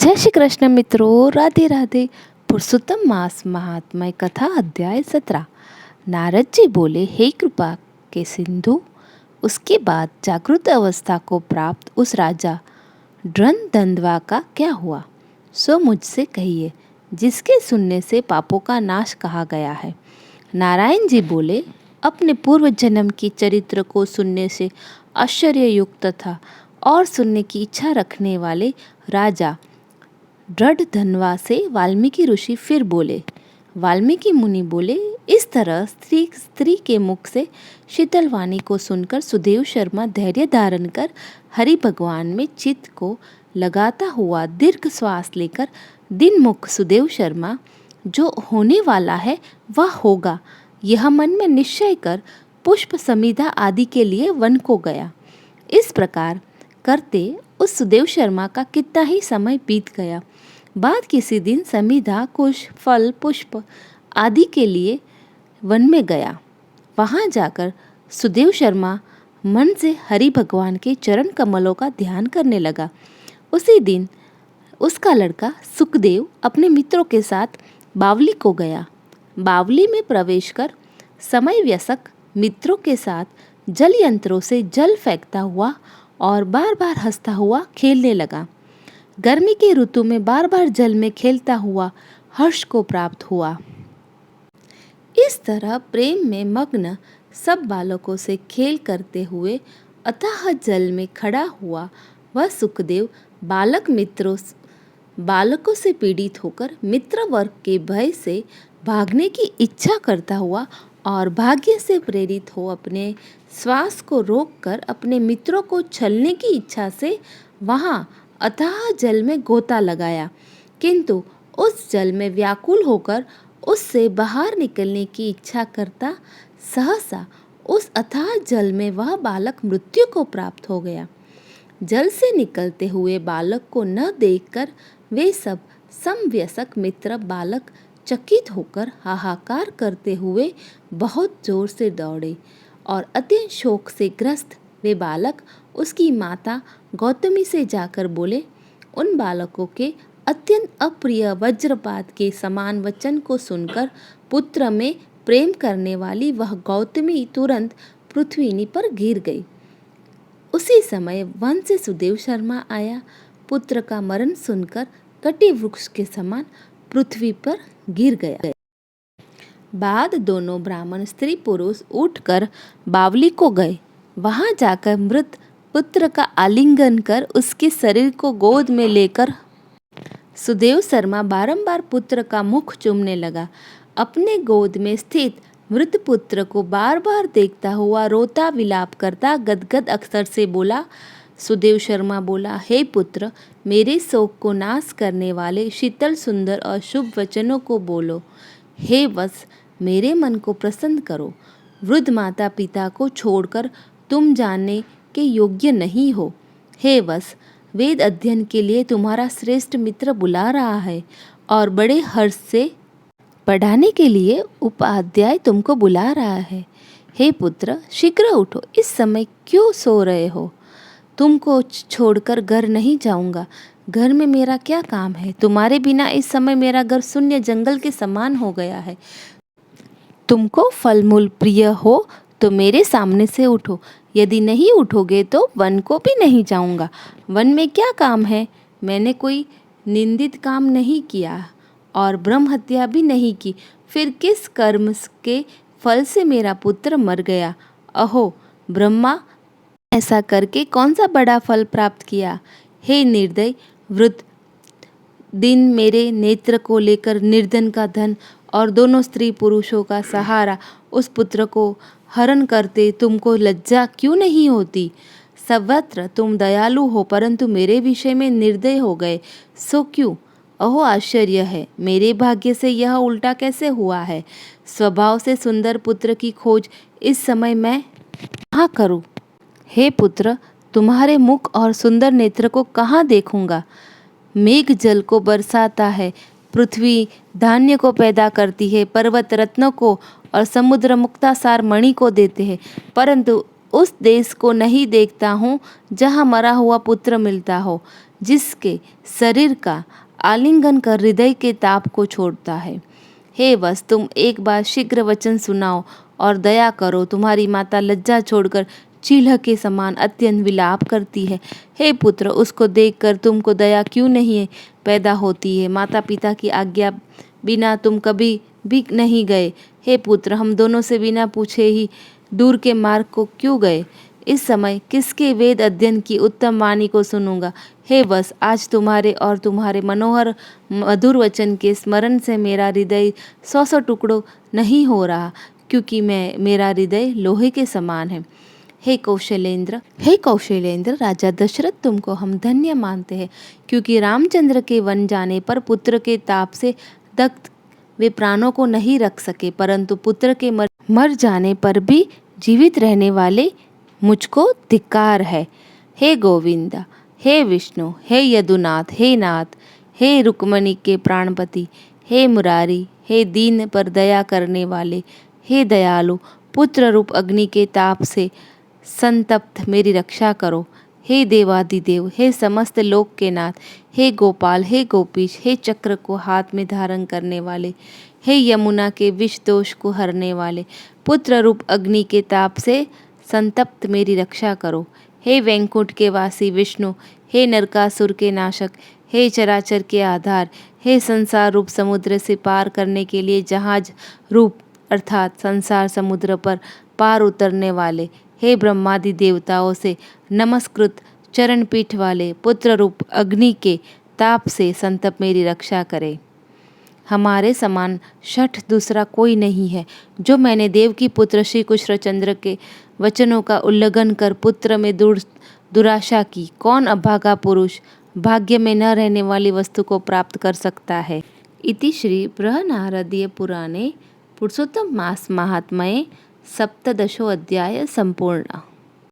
जय श्री कृष्ण मित्रों, राधे राधे। पुरुषोत्तम मास महात्म्य कथा अध्याय 17। नारद जी बोले, हे कृपा के सिंधु, उसके बाद जागृत अवस्था को प्राप्त उस राजा ड्रंदंदवा का क्या हुआ, सो मुझसे कहिए, जिसके सुनने से पापों का नाश कहा गया है। नारायण जी बोले, अपने पूर्व जन्म की चरित्र को सुनने से आश्चर्ययुक्त था और सुनने की इच्छा रखने वाले राजा ड्रंदंदवा से वाल्मीकि ऋषि फिर बोले। वाल्मीकि मुनि बोले, इस तरह स्त्री के मुख से शीतल वाणी को सुनकर सुदेव शर्मा धैर्य धारण कर हरि भगवान में चित्त को लगाता हुआ दीर्घ श्वास लेकर दिनमुख सुदेव शर्मा, जो होने वाला है वह होगा, यह मन में निश्चय कर पुष्प समिधा आदि के लिए वन को गया। इस प्रकार करते उस सुदेव शर्मा का कितना ही समय बीत गया। बाद किसी दिन समिधा कुश फल पुष्प आदि के लिए वन में गया। वहाँ जाकर सुदेव शर्मा मन से हरि भगवान के चरण कमलों का ध्यान करने लगा। उसी दिन उसका लड़का सुखदेव अपने मित्रों के साथ बावली को गया। बावली में प्रवेश कर समय व्यसक मित्रों के साथ जल यंत्रों से जल फेंकता हुआ और बार बार हंसता हुआ खेलने लगा। गर्मी के ऋतु में बार बार जल में खेलता हुआ हर्ष को प्राप्त हुआ। इस तरह प्रेम में मग्न सब बालकों से खेल करते हुए अथाह जल में खड़ा हुआ वह सुखदेव बालकों से पीड़ित होकर मित्र वर्ग के भय से भागने की इच्छा करता हुआ और भाग्य से प्रेरित हो अपने श्वास को रोककर अपने मित्रों को छलने की इच्छा से वहाँ अथाह जल में गोता लगाया, किंतु उस जल में व्याकुल होकर उससे बाहर निकलने की इच्छा करता सहसा उस अथाह जल में वह बालक मृत्यु को प्राप्त हो गया। जल से निकलते हुए बालक को न देखकर वे सब समवयस्क मित्र बालक चकित होकर हाहाकार करते हुए बहुत जोर से दौड़े और अत्यंत शोक से ग्रस्त वे बालक उसकी माता गौतमी से जाकर बोले। उन बालकों के अत्यंत अप्रिय वज्रपात के समान वचन को सुनकर पुत्र में प्रेम करने वाली वह गौतमी तुरंत पृथ्वी पर गिर गई। उसी समय वन से सुदेव शर्मा आया। पुत्र का मरण सुनकर कटी वृक्ष के समान पृथ्वी पर गिर गया। बाद दोनों ब्राह्मण स्त्री पुरुष उठकर बावली को गए। वहां जाकर मृत पुत्र का आलिंगन कर उसके शरीर को गोद में लेकर सुदेव शर्मा बारंबार पुत्र का मुख चूमने लगा। अपने गोद में स्थित मृत पुत्र को बार बार देखता हुआ रोता विलाप करता गदगद अक्षर से बोला। सुदेव शर्मा बोला, हे पुत्र, मेरे शोक को नाश करने वाले शीतल सुंदर और शुभ वचनों को बोलो। हे वत्स, मेरे मन को प्रसन्न करो। वृद्ध माता पिता को छोड़कर तुम जानने के योग्य नहीं हो। हे वत्स, वेद अध्ययन के लिए तुम्हारा श्रेष्ठ मित्र बुला रहा है और बड़े हर्ष से पढ़ाने के लिए उपाध्याय तुमको बुला रहा है। हे पुत्र, शीघ्र उठो, इस समय क्यों सो रहे हो? तुमको छोड़कर घर नहीं जाऊंगा। घर में मेरा क्या काम है? तुम्हारे बिना इस समय मेरा घर शून्य जंगल के समान हो गया है। तुमको फल मूल प्रिय हो तो मेरे सामने से उठो, यदि नहीं उठोगे तो वन को भी नहीं जाऊंगा। वन में क्या काम है? मैंने कोई निंदित काम नहीं किया और ब्रह्म हत्या भी नहीं की, फिर किस कर्म के फल से मेरा पुत्र मर गया? अहो ब्रह्मा, ऐसा करके कौन सा बड़ा फल प्राप्त किया? हे निर्दय वृद्ध, दिन मेरे नेत्र को लेकर निर्धन का धन और दोनों स्त्री पुरुषों का सहारा उस पुत्र को हरण करते तुमको लज्जा क्यों नहीं होती? सर्वत्र तुम दयालु हो, परंतु मेरे विषय में निर्दय हो गए, सो क्यों? अहो आश्चर्य है, मेरे भाग्य से यह उल्टा कैसे हुआ है? स्वभाव से सुंदर पुत्र की खोज इस समय मैं कहाँ करूँ? हे पुत्र, तुम्हारे मुख और सुंदर नेत्र को कहाँ देखूंगा? मेघ जल को बरसाता है, पृथ्वी धान्य को पैदा करती है, पर्वत रत्नों को और समुद्र मुक्तासार मणि को देते हैं, परंतु उस देश को नहीं देखता हूँ जहाँ मरा हुआ पुत्र मिलता हो, जिसके शरीर का आलिंगन कर हृदय के ताप को छोड़ता है। हे वत्स, तुम एक बार शीघ्र वचन सुनाओ और दया करो। तुम्हारी माता लज्जा छोड़कर चील्ह के समान अत्यंत विलाप करती है। हे पुत्र, उसको देखकर तुमको दया क्यों नहीं पैदा होती है? माता पिता की आज्ञा बिना तुम कभी भी नहीं गए। हे पुत्र, हम दोनों से बिना पूछे ही दूर के मार्ग को क्यों गए? इस समय किसके वेद अध्ययन की उत्तम वाणी को सुनूंगा? हे वत्स, आज तुम्हारे और तुम्हारे मनोहर मधुर वचन के स्मरण से मेरा हृदय 100 टुकड़ों नहीं हो रहा, क्योंकि मेरा हृदय लोहे के समान है। हे कौशलेंद्र, राजा दशरथ, तुमको हम धन्य मानते हैं, क्योंकि रामचंद्र के वन जाने पर पुत्र के ताप से दग्ध वे प्राणों को नहीं रख सके, परंतु पुत्र के मर जाने पर भी जीवित रहने वाले मुझको धिक्कार है। हे गोविंदा, हे विष्णु, हे यदुनाथ, हे नाथ, हे रुक्मणी के प्राणपति, हे मुरारी, हे दीन पर दया करने वाले, हे दयालु, पुत्र रूप अग्नि के ताप से संतप्त मेरी रक्षा करो। हे देवादिदेव, हे समस्त लोक के नाथ, हे गोपाल, हे गोपीश, हे चक्र को हाथ में धारण करने वाले, हे यमुना के विष दोष को हरने वाले, पुत्र रूप अग्नि के ताप से संतप्त मेरी रक्षा करो। हे वैकुंठ के वासी विष्णु, हे नरकासुर के नाशक, हे चराचर के आधार, हे संसार रूप समुद्र से पार करने के लिए जहाज रूप अर्थात संसार समुद्र पर पार उतरने वाले, हे ब्रह्मादि देवताओं से नमस्कृत चरण पीठ वाले, पुत्र रूप अग्नि के ताप से संतप मेरी रक्षा करे। हमारे समान शठ दूसरा कोई नहीं है। जो मैंने देव की पुत्र श्री कृष्णचंद्र के वचनों का उल्लंघन कर पुत्र में दुराशा की, कौन अभागा पुरुष भाग्य में न रहने वाली वस्तु को प्राप्त कर सकता है? इति श्री बृहन्नारदीय पुराणे पुरुषोत्तम मास महात्म्ये 17 अध्याय संपूर्ण।